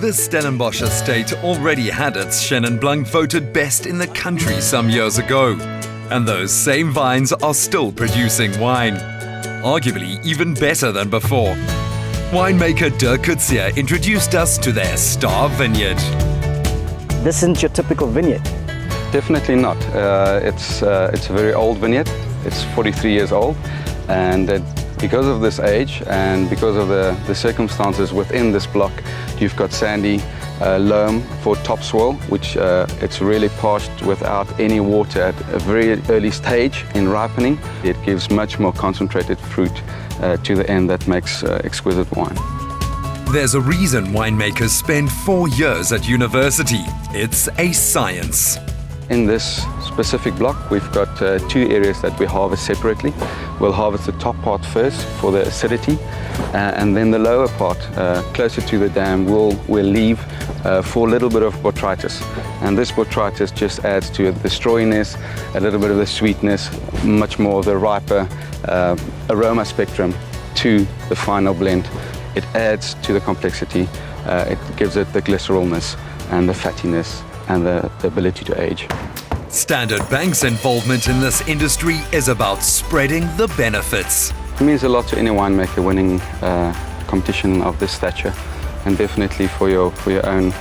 The Stellenbosch estate already had its Chenin Blanc voted best in the country some years ago. And those same vines are still producing wine. Arguably even better than before. Winemaker Dirk Coetzee introduced us to their star vineyard. This isn't your typical vineyard. Definitely not. It's a very old vineyard. It's 43 years old, and because of this age and because of the circumstances within this block, you've got sandy loam for topsoil, which it's really parched without any water at a very early stage in ripening. It gives much more concentrated fruit to the end that makes exquisite wine. There's a reason winemakers spend 4 years at university. It's a science. In this specific block, we've got 2 areas that we harvest separately. We'll harvest the top part first for the acidity, and then the lower part, closer to the dam, we'll leave for a little bit of botrytis. And this botrytis just adds to the strawiness, a little bit of the sweetness, much more of the riper aroma spectrum to the final blend. It adds to the complexity, it gives it the glycerolness and the fattiness and the ability to age. Standard Bank's involvement in this industry is about spreading the benefits. It means a lot to any winemaker winning competition of this stature, and definitely for your own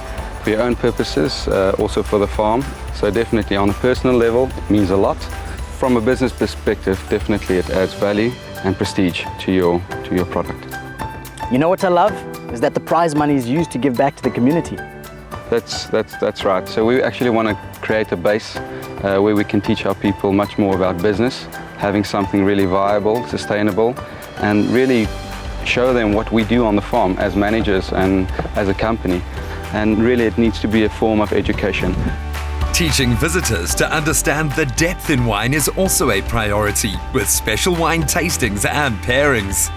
purposes, also for the farm. So definitely on a personal level, it means a lot. From a business perspective, definitely it adds value and prestige to your product. You know what I love? Is that the prize money is used to give back to the community. That's right. So we actually want to create a base where we can teach our people much more about business, having something really viable, sustainable, and really show them what we do on the farm as managers and as a company. And really it needs to be a form of education. Teaching visitors to understand the depth in wine is also a priority, with special wine tastings and pairings.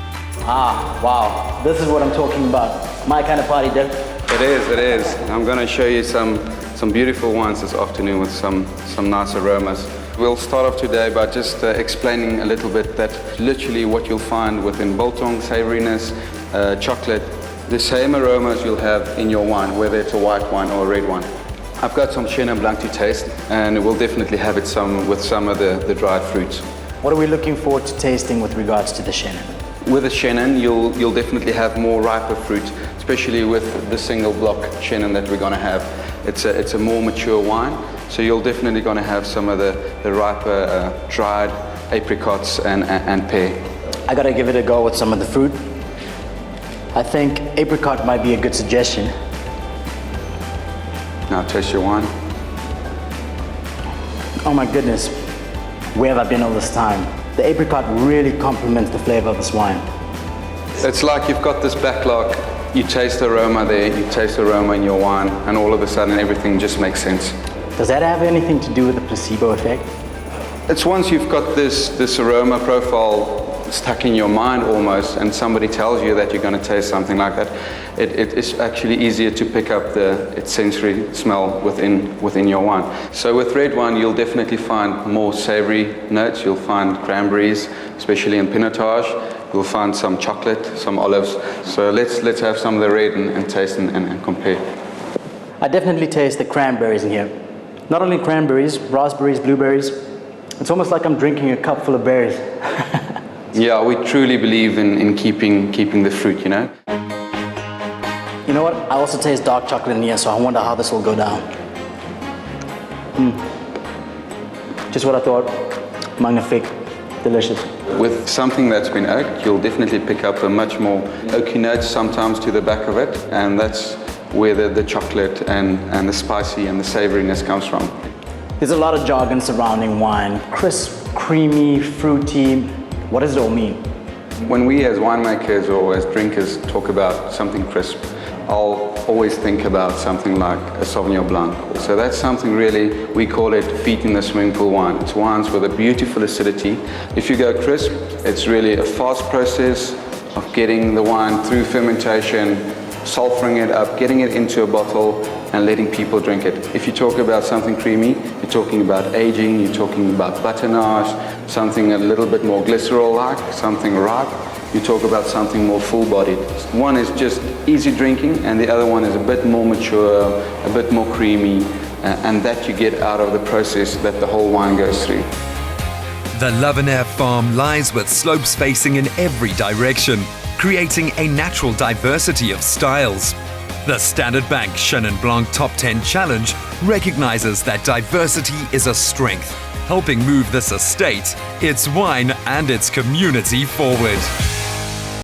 Ah, wow. This is what I'm talking about. My kind of party, Dirk. It is. I'm going to show you some beautiful wines this afternoon with some nice aromas. We'll start off today by just explaining a little bit that literally what you'll find within biltong, savoriness, chocolate, the same aromas you'll have in your wine, whether it's a white wine or a red wine. I've got some Chenin Blanc to taste, and we'll definitely have it with some of the dried fruits. What are we looking forward to tasting with regards to the Chenin? With the Chenin, you'll definitely have more riper fruit, especially with the single block Chenin that we're going to have. It's a more mature wine, so you're definitely going to have some of the riper dried apricots and pear. I got to give it a go with some of the fruit. I think apricot might be a good suggestion. Now taste your wine. Oh my goodness, where have I been all this time? The apricot really complements the flavor of this wine. It's like you've got this backlog, you taste the aroma there, you taste the aroma in your wine, and all of a sudden everything just makes sense. Does that have anything to do with the placebo effect? It's once you've got this aroma profile stuck in your mind almost, and somebody tells you that you're going to taste something like that, it is actually easier to pick up its sensory smell within your wine. So with red wine, you'll definitely find more savory notes. You'll find cranberries, especially in pinotage. You'll find some chocolate, some olives. So let's have some of the red and taste and compare. I definitely taste the cranberries in here. Not only cranberries, raspberries, blueberries. It's almost like I'm drinking a cup full of berries. Yeah, we truly believe in keeping the fruit, you know. You know what? I also taste dark chocolate in here, so I wonder how this will go down. Just what I thought. Magnifique. Delicious. With something that's been oaked, you'll definitely pick up a much more oaky notes sometimes to the back of it, and that's where the chocolate and the spicy and the savoriness comes from. There's a lot of jargon surrounding wine. Crisp, creamy, fruity. What does it all mean? When we as winemakers or as drinkers talk about something crisp, I'll always think about something like a Sauvignon Blanc. So that's something really, we call it feet in the swimming pool wine. It's wines with a beautiful acidity. If you go crisp, it's really a fast process of getting the wine through fermentation, sulfuring it up, getting it into a bottle, and letting people drink it. If you talk about something creamy, you're talking about aging, you're talking about butternage, something a little bit more glycerol-like, something ripe. you talk about something more full-bodied. One is just easy drinking, and the other one is a bit more mature, a bit more creamy, and that you get out of the process that the whole wine goes through. The Lavenaire farm lies with slopes facing in every direction, creating a natural diversity of styles. The Standard Bank Chenin Blanc Top 10 Challenge recognizes that diversity is a strength, helping move this estate, its wine and its community forward.